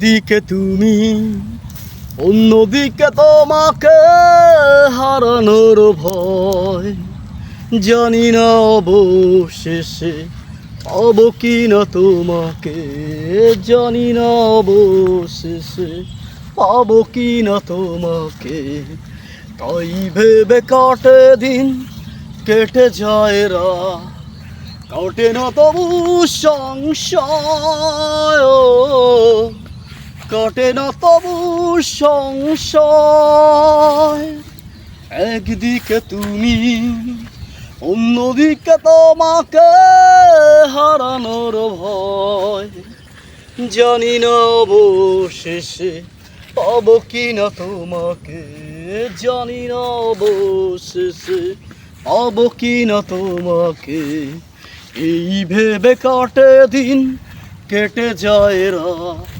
একদিকে তুমি, অন্যদিকে তোমাকে হারানোর ভয়। জানি না অবশেষে পাবো কি না তোমাকে, জানি না অবশেষে পাবো কি না তোমাকে। তাই ভেবে কাটে দিন, কেটে যায় রাত, কাটে না তবু সংশয়, কাটে না তবু সংশয়। একদিকে তুমি, অন্যদিকে তোমাকে হারানোর ভয়। জানি না অবশেষে পাবো কি না তোমাকে, জানি না অবশেষে পাবো কি না তোমাকে। এই ভেবে কাটে দিন, কেটে যায় রাত,